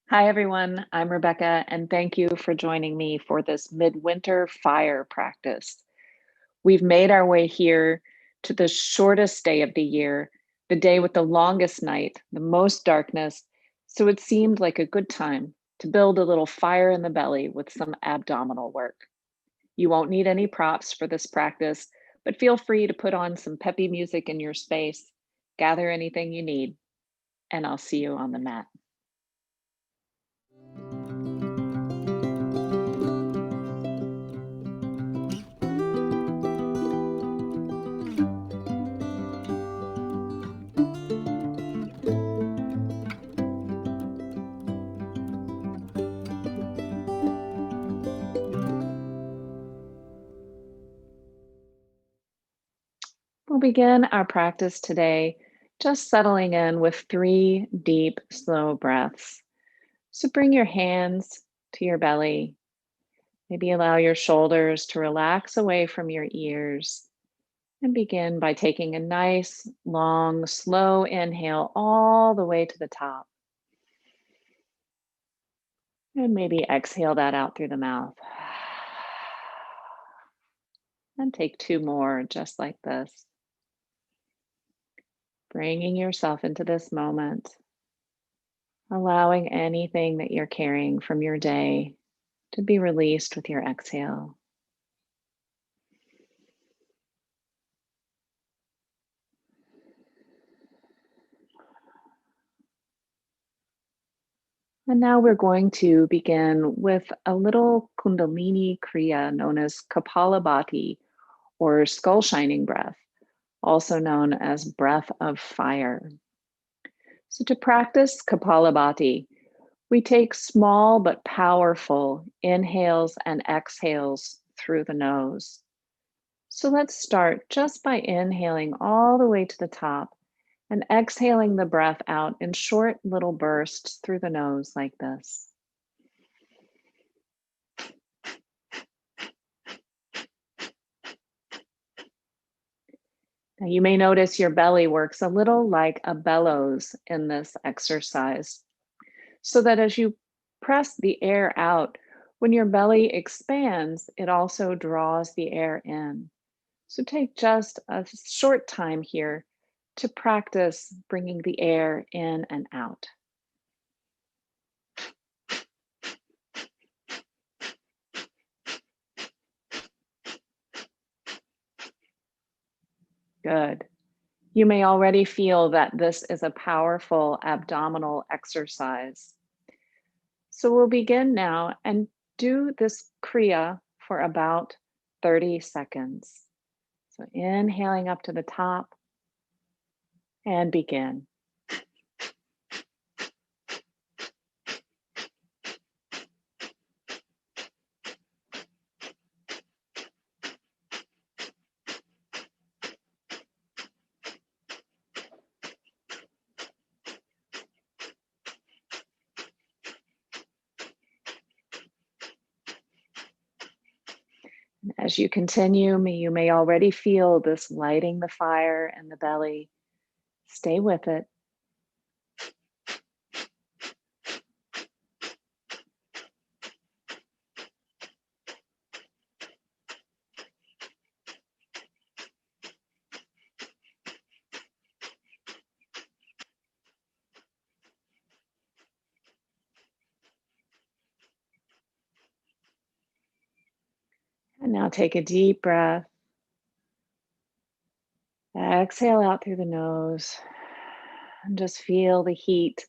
Hi, everyone. I'm Rebecca, and thank you for joining me for this midwinter fire practice. We've made our way here to the shortest day of the year, the day with the longest night, the most darkness, so it seemed like a good time to build a little fire in the belly with some abdominal work. You won't need any props for this practice, but feel free to put on some peppy music in your space, gather anything you need, and I'll see you on the mat. We'll begin our practice today just settling in with 3 deep, slow breaths. So bring your hands to your belly. Maybe allow your shoulders to relax away from your ears. And begin by taking a nice, long, slow inhale all the way to the top. And maybe exhale that out through the mouth. And take 2 more just like this. Bringing yourself into this moment. Allowing anything that you're carrying from your day to be released with your exhale. And now we're going to begin with a little Kundalini Kriya known as Kapalabhati or skull shining breath, also known as breath of fire. So, to practice Kapalabhati, we take small but powerful inhales and exhales through the nose. So let's start just by inhaling all the way to the top and exhaling the breath out in short little bursts through the nose like this. Now you may notice your belly works a little like a bellows in this exercise, so that as you press the air out, when your belly expands, it also draws the air in. So take just a short time here to practice bringing the air in and out. Good. You may already feel that this is a powerful abdominal exercise. So we'll begin now and do this Kriya for about 30 seconds. So inhaling up to the top and begin. As you continue, you may already feel this lighting the fire in the belly. Stay with it. And now take a deep breath. Exhale out through the nose and just feel the heat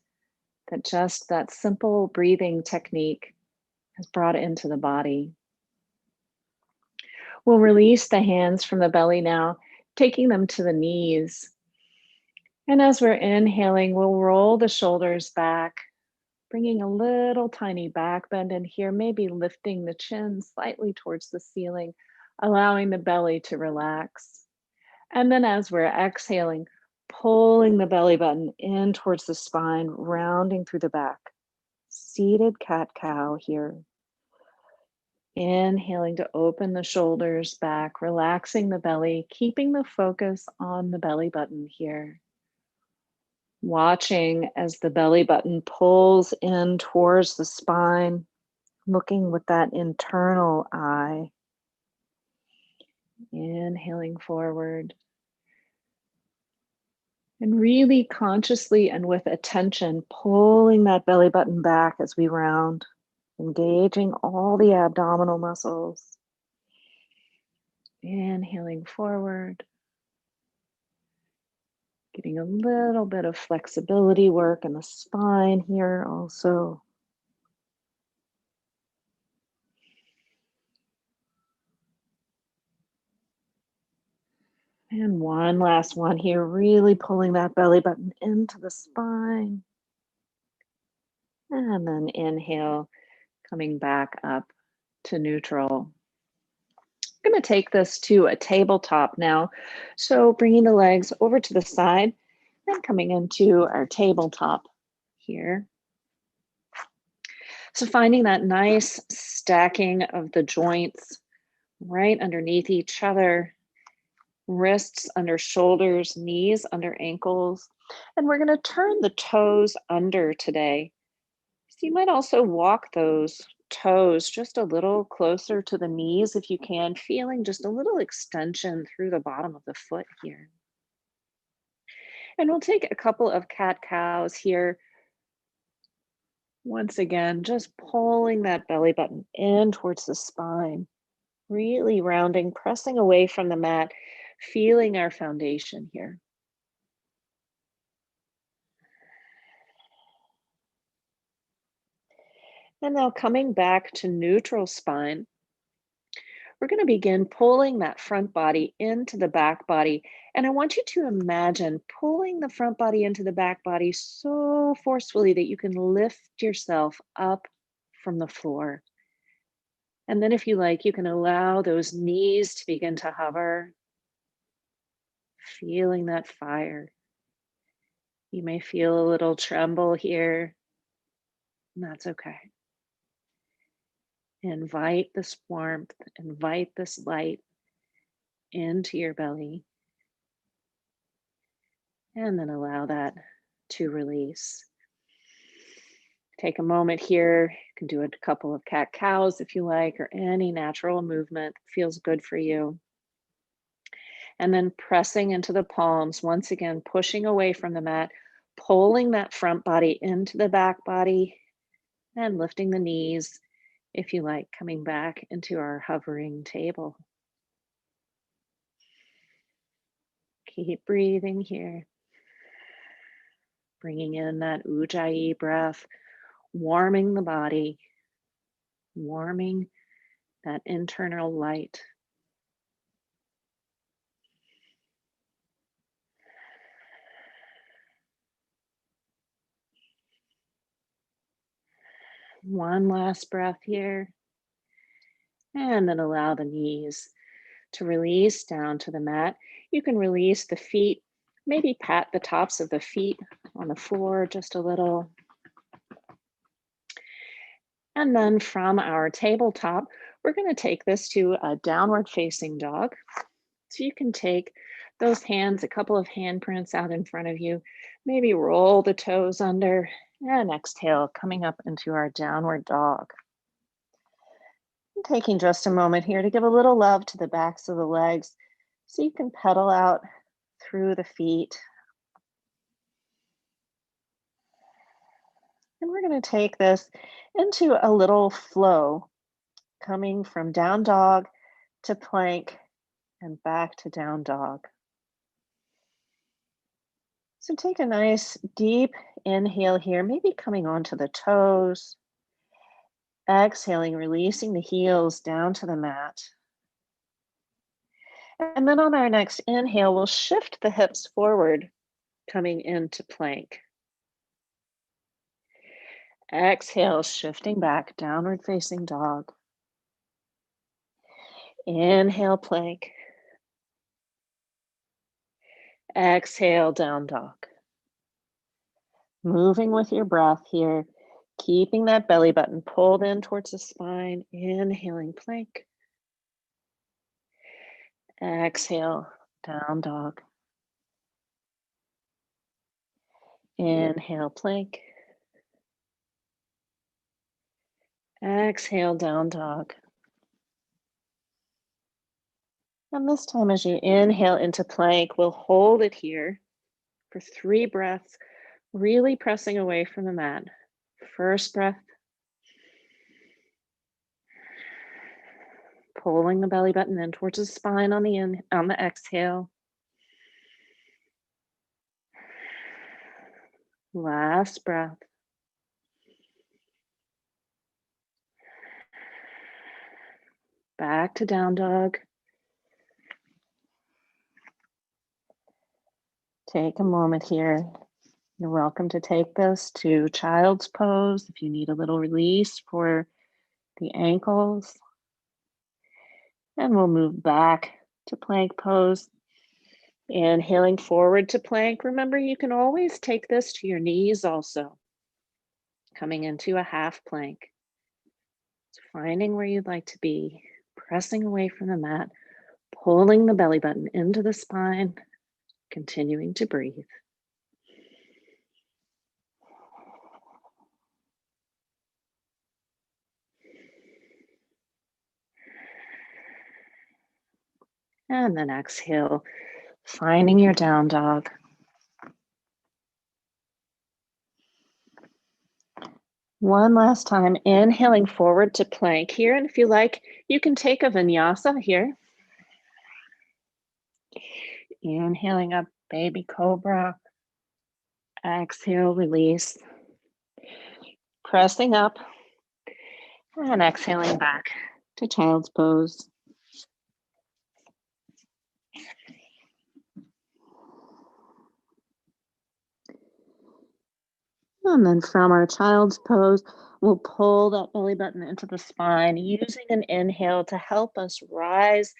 that just that simple breathing technique has brought into the body. We'll release the hands from the belly now, taking them to the knees. And as we're inhaling, we'll roll the shoulders back, bringing a little tiny back bend in here, maybe lifting the chin slightly towards the ceiling, allowing the belly to relax. And then as we're exhaling, pulling the belly button in towards the spine, rounding through the back. Seated cat cow here. Inhaling to open the shoulders back, relaxing the belly, keeping the focus on the belly button here. Watching as the belly button pulls in towards the spine, looking with that internal eye, inhaling forward, and really consciously and with attention, pulling that belly button back as we round, engaging all the abdominal muscles. Inhaling forward, getting a little bit of flexibility work in the spine here also. And one last one here, really pulling that belly button into the spine. And then inhale, coming back up to neutral. I'm going to take this to a tabletop now. So bringing the legs over to the side, then coming into our tabletop here. So finding that nice stacking of the joints right underneath each other, wrists under shoulders, knees under ankles. And we're going to turn the toes under today. So you might also walk those toes just a little closer to the knees if you can, feeling just a little extension through the bottom of the foot here. And we'll take a couple of cat-cows here. Once again, just pulling that belly button in towards the spine, really rounding, pressing away from the mat, feeling our foundation here. And now coming back to neutral spine, we're going to begin pulling that front body into the back body. And I want you to imagine pulling the front body into the back body so forcefully that you can lift yourself up from the floor. And then if you like, you can allow those knees to begin to hover, feeling that fire. You may feel a little tremble here, and that's okay. Invite this warmth, invite this light into your belly, and then allow that to release. Take a moment here. You can do a couple of cat cows if you like, or any natural movement feels good for you. And then pressing into the palms, once again, pushing away from the mat, pulling that front body into the back body, and lifting the knees, if you like, coming back into our hovering table. Keep breathing here. Bringing in that ujjayi breath, warming the body, warming that internal light. One last breath here. And then allow the knees to release down to the mat. You can release the feet, maybe pat the tops of the feet on the floor just a little. And then from our tabletop, we're going to take this to a downward facing dog. So you can take those hands, a couple of handprints out in front of you, maybe roll the toes under, and exhale, coming up into our downward dog. And taking just a moment here to give a little love to the backs of the legs so you can pedal out through the feet. And we're going to take this into a little flow, coming from down dog to plank and back to down dog. So take a nice deep inhale here, maybe coming onto the toes. Exhaling, releasing the heels down to the mat. And then on our next inhale, we'll shift the hips forward, coming into plank. Exhale, shifting back, downward facing dog. Inhale, plank. Exhale, down dog. Moving with your breath here, keeping that belly button pulled in towards the spine. Inhaling, plank. Exhale, down dog. Inhale, plank. Exhale, down dog. And this time as you inhale into plank, we'll hold it here for 3 breaths, really pressing away from the mat. First breath, pulling the belly button in towards the spine on the exhale. Last breath. Back to down dog. Take a moment here. You're welcome to take this to child's pose if you need a little release for the ankles. And we'll move back to plank pose. Inhaling forward to plank. Remember, you can always take this to your knees also. Coming into a half plank. So finding where you'd like to be, pressing away from the mat, pulling the belly button into the spine, continuing to breathe. And then exhale, finding your down dog. One last time, inhaling forward to plank here. And if you like, you can take a vinyasa here. Inhaling up, baby cobra. Exhale, release. Pressing up and exhaling back to child's pose. And then from our child's pose, we'll pull that belly button into the spine, using an inhale to help us rise,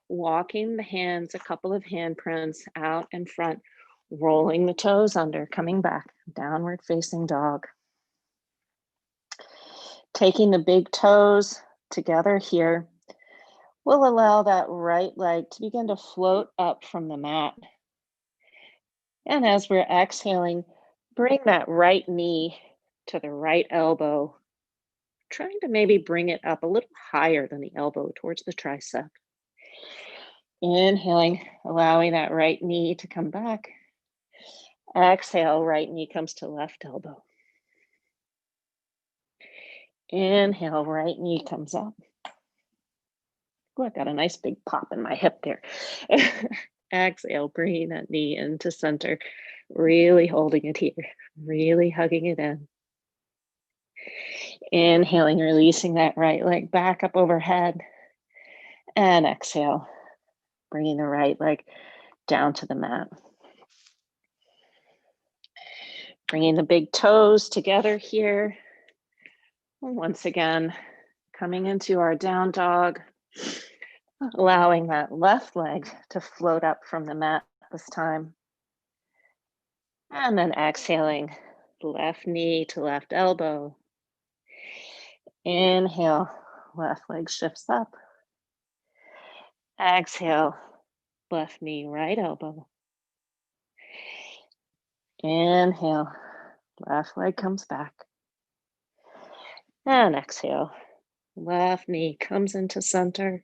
walking the hands, a couple of handprints out in front, rolling the toes under, coming back, downward facing dog. Taking the big toes together here, we'll allow that right leg to begin to float up from the mat. And as we're exhaling, bring that right knee to the right elbow, trying to maybe bring it up a little higher than the elbow towards the tricep. Inhaling, allowing that right knee to come back. Exhale, right knee comes to left elbow. Inhale, right knee comes up. Oh, I got a nice big pop in my hip there. Exhale, bringing that knee into center, really holding it here, really hugging it in. Inhaling, releasing that right leg back up overhead. And exhale, bringing the right leg down to the mat. Bringing the big toes together here. And once again, coming into our down dog, allowing that left leg to float up from the mat this time. And then exhaling, left knee to left elbow. Inhale, left leg shifts up. Exhale, left knee, right elbow. Inhale, left leg comes back. And exhale, left knee comes into center.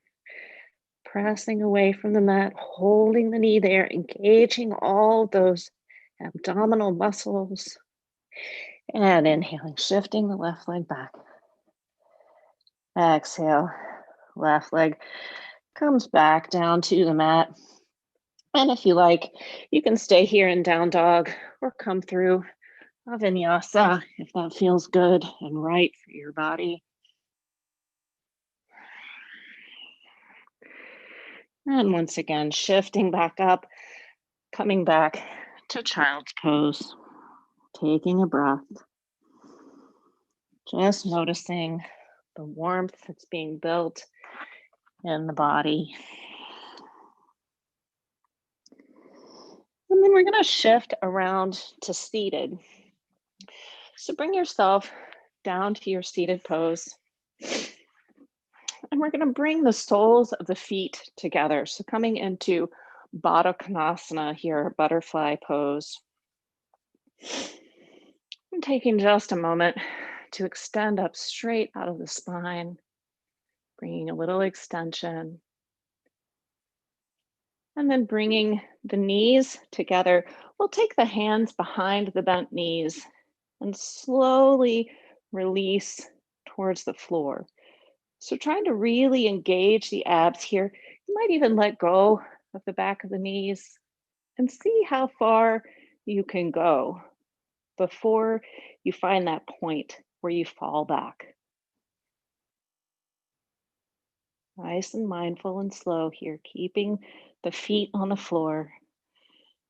Pressing away from the mat, holding the knee there, engaging all those abdominal muscles. And inhaling, shifting the left leg back. Exhale, left leg comes back down to the mat. And if you like, you can stay here in down dog or come through a vinyasa if that feels good and right for your body. And once again, shifting back up, coming back to child's pose, taking a breath, just noticing the warmth that's being built in the body. And then we're going to shift around to seated. So bring yourself down to your seated pose. And we're going to bring the soles of the feet together. So coming into Baddha Konasana here, butterfly pose. And taking just a moment to extend up straight out of the spine, bringing a little extension, and then bringing the knees together. We'll take the hands behind the bent knees and slowly release towards the floor. So, trying to really engage the abs here. You might even let go of the back of the knees and see how far you can go before you find that point where you fall back. Nice and mindful and slow here, keeping the feet on the floor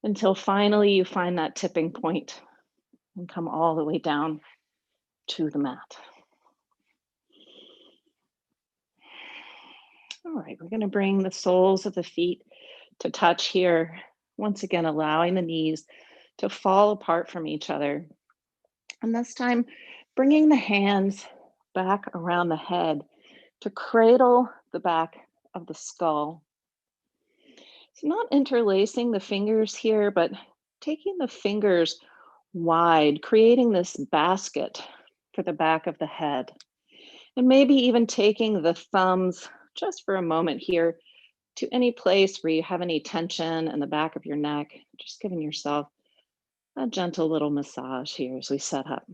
until finally you find that tipping point and come all the way down to the mat. All right, we're going to bring the soles of the feet to touch here. Once again, allowing the knees to fall apart from each other. And this time, bringing the hands back around the head to cradle the back of the skull. So, not interlacing the fingers here, but taking the fingers wide, creating this basket for the back of the head. And maybe even taking the thumbs just for a moment here to any place where you have any tension in the back of your neck, just giving yourself a gentle little massage here as we set up.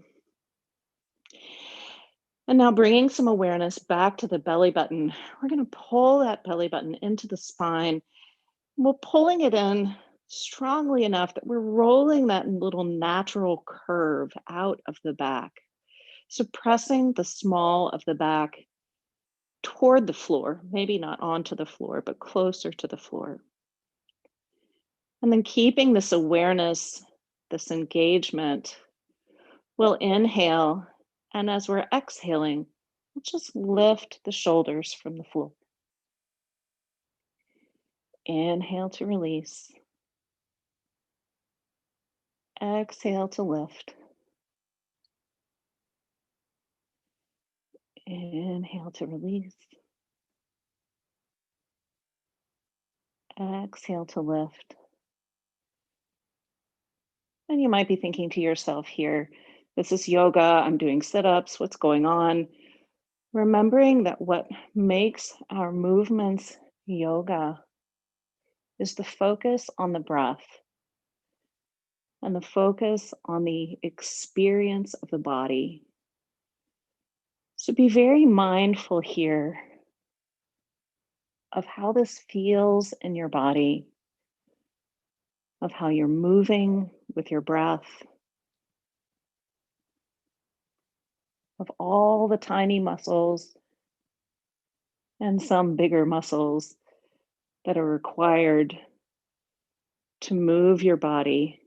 And now bringing some awareness back to the belly button. We're going to pull that belly button into the spine. We're pulling it in strongly enough that we're rolling that little natural curve out of the back. So pressing the small of the back toward the floor, maybe not onto the floor, but closer to the floor. And then keeping this awareness, this engagement, we'll inhale. And as we're exhaling, we'll just lift the shoulders from the floor. Inhale to release. Exhale to lift. Inhale to release. Exhale to lift. And you might be thinking to yourself here, this is yoga, I'm doing sit ups, what's going on? Remembering that what makes our movements yoga is the focus on the breath and the focus on the experience of the body. So be very mindful here of how this feels in your body, of how you're moving with your breath, of all the tiny muscles and some bigger muscles that are required to move your body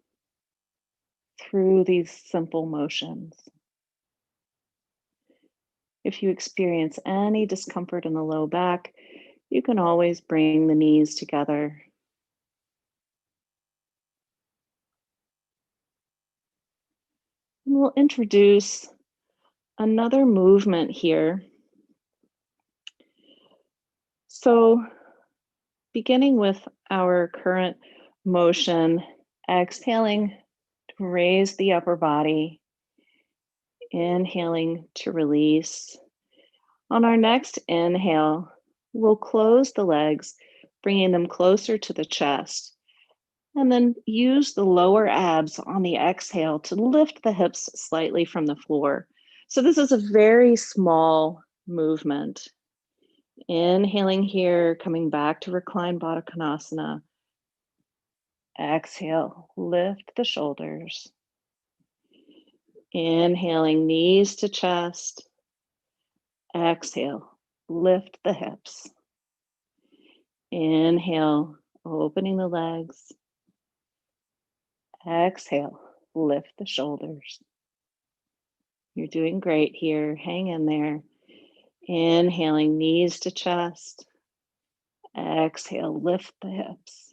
through these simple motions. If you experience any discomfort in the low back, you can always bring the knees together. And we'll introduce another movement here. So, beginning with our current motion, exhaling to raise the upper body, inhaling to release. On our next inhale, we'll close the legs, bringing them closer to the chest, and then use the lower abs on the exhale to lift the hips slightly from the floor. So this is a very small movement. Inhaling here, coming back to reclined Baddha Konasana. Exhale, lift the shoulders. Inhaling, knees to chest. Exhale, lift the hips. Inhale, opening the legs. Exhale, lift the shoulders. You're doing great here. Hang in there. Inhaling, knees to chest. Exhale, lift the hips.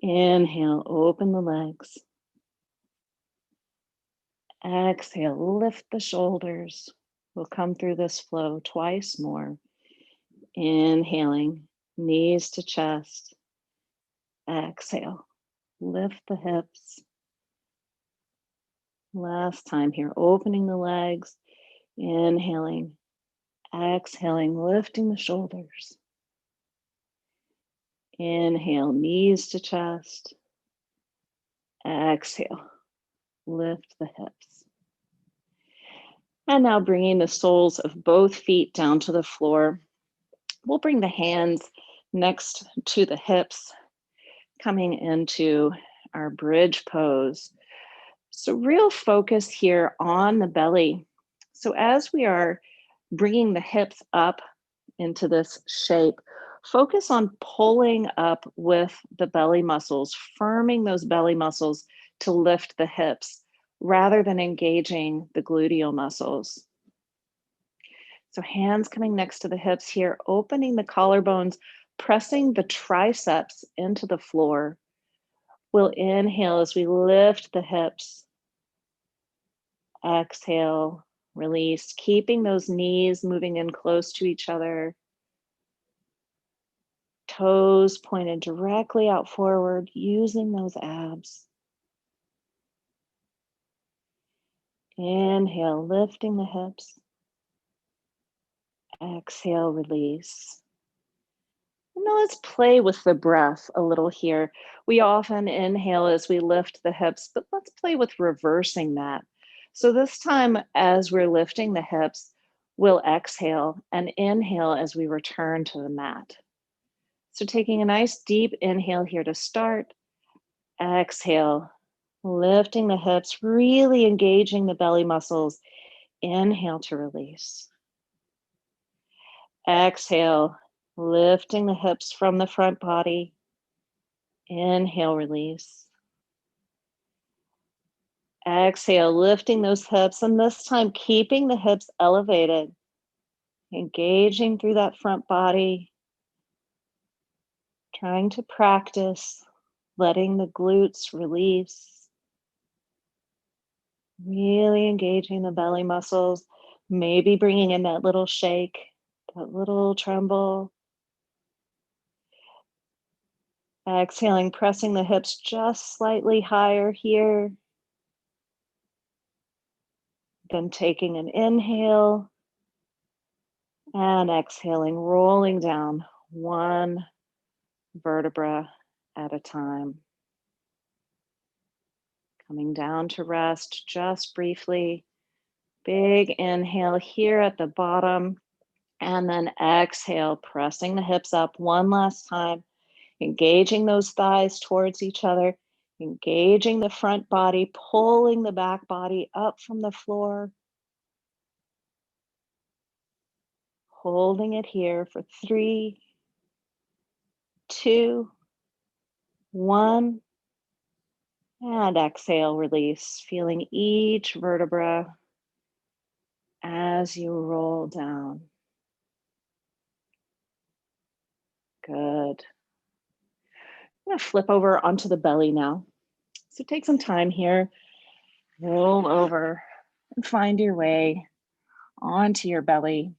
Inhale, open the legs. Exhale, lift the shoulders. We'll come through this flow twice more. Inhaling, knees to chest. Exhale, lift the hips. Last time here, opening the legs, inhaling, exhaling, lifting the shoulders. Inhale, knees to chest. Exhale, lift the hips. And now bringing the soles of both feet down to the floor. We'll bring the hands next to the hips, coming into our bridge pose. So, real focus here on the belly. So, as we are bringing the hips up into this shape, focus on pulling up with the belly muscles, firming those belly muscles to lift the hips rather than engaging the gluteal muscles. So, hands coming next to the hips here, opening the collarbones, pressing the triceps into the floor. We'll inhale as we lift the hips. Exhale, release, keeping those knees moving in close to each other. Toes pointed directly out forward, using those abs. Inhale, lifting the hips. Exhale, release. Now let's play with the breath a little here. We often inhale as we lift the hips, but let's play with reversing that. So this time, as we're lifting the hips, we'll exhale and inhale as we return to the mat. So taking a nice deep inhale here to start. Exhale, lifting the hips, really engaging the belly muscles. Inhale to release. Exhale, lifting the hips from the front body. Inhale, release. Exhale, lifting those hips, and this time keeping the hips elevated, engaging through that front body, trying to practice letting the glutes release, really engaging the belly muscles, maybe bringing in that little shake, that little tremble. Exhaling, pressing the hips just slightly higher here. Then taking an inhale and exhaling, rolling down one vertebra at a time. Coming down to rest just briefly. Big inhale here at the bottom. And then exhale, pressing the hips up one last time. Engaging those thighs towards each other. Engaging the front body, pulling the back body up from the floor. Holding it here for 3, 2, 1. And exhale, release, feeling each vertebra as you roll down. Good. I'm going to flip over onto the belly now. So take some time here, roll over and find your way onto your belly.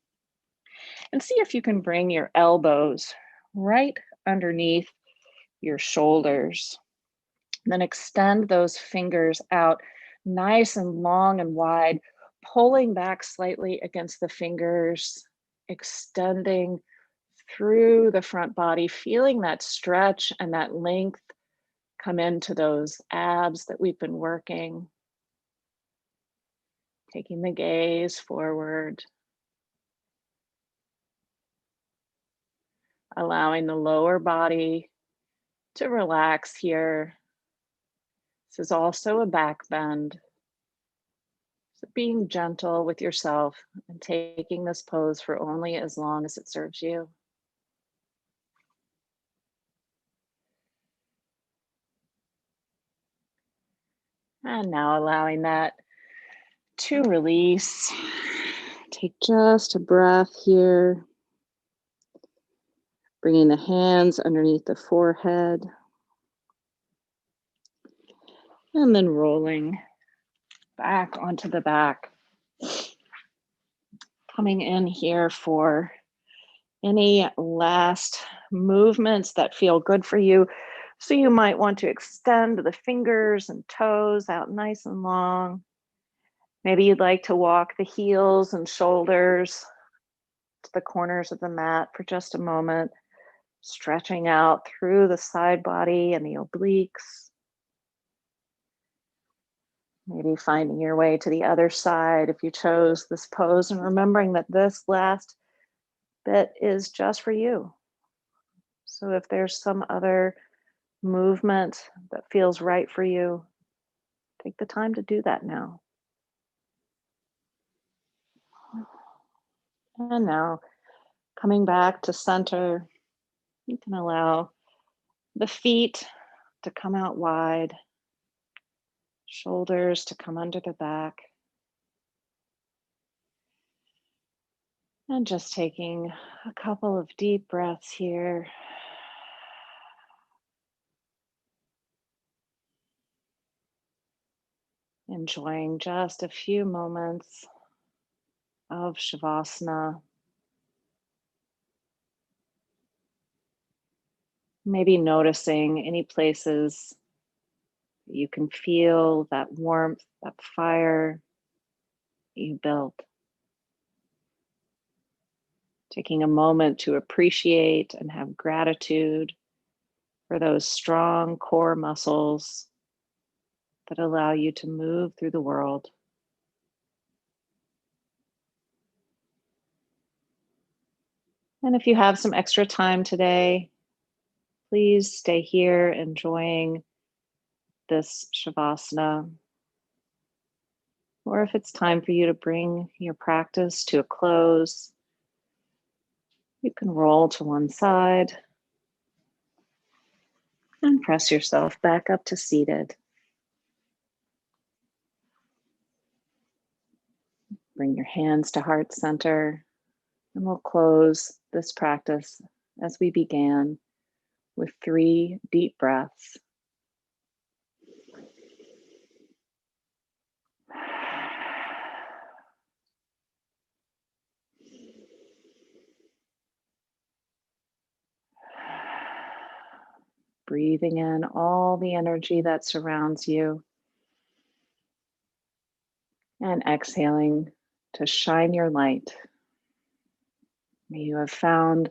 And see if you can bring your elbows right underneath your shoulders. Then extend those fingers out nice and long and wide, pulling back slightly against the fingers, extending through the front body, feeling that stretch and that length come into those abs that we've been working. Taking the gaze forward, allowing the lower body to relax here. This is also a back bend. So being gentle with yourself and taking this pose for only as long as it serves you. And now allowing that to release. Take just a breath here. Bringing the hands underneath the forehead. And then rolling back onto the back. Coming in here for any last movements that feel good for you. So you might want to extend the fingers and toes out nice and long. Maybe you'd like to walk the heels and shoulders to the corners of the mat for just a moment, stretching out through the side body and the obliques. Maybe finding your way to the other side if you chose this pose, and remembering that this last bit is just for you. So if there's some other movement that feels right for you, take the time to do that now. And now, coming back to center, you can allow the feet to come out wide, shoulders to come under the back, and just taking a couple of deep breaths here. Enjoying just a few moments of Shavasana. Maybe noticing any places you can feel that warmth, that fire you built. Taking a moment to appreciate and have gratitude for those strong core muscles that allow you to move through the world. And if you have some extra time today, please stay here enjoying this Shavasana. Or if it's time for you to bring your practice to a close, you can roll to one side and press yourself back up to seated. Bring your hands to heart center, and we'll close this practice as we began with 3 deep breaths. Breathing in all the energy that surrounds you, and exhaling to shine your light. May you have found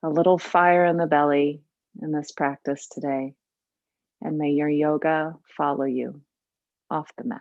a little fire in the belly in this practice today, and may your yoga follow you off the mat.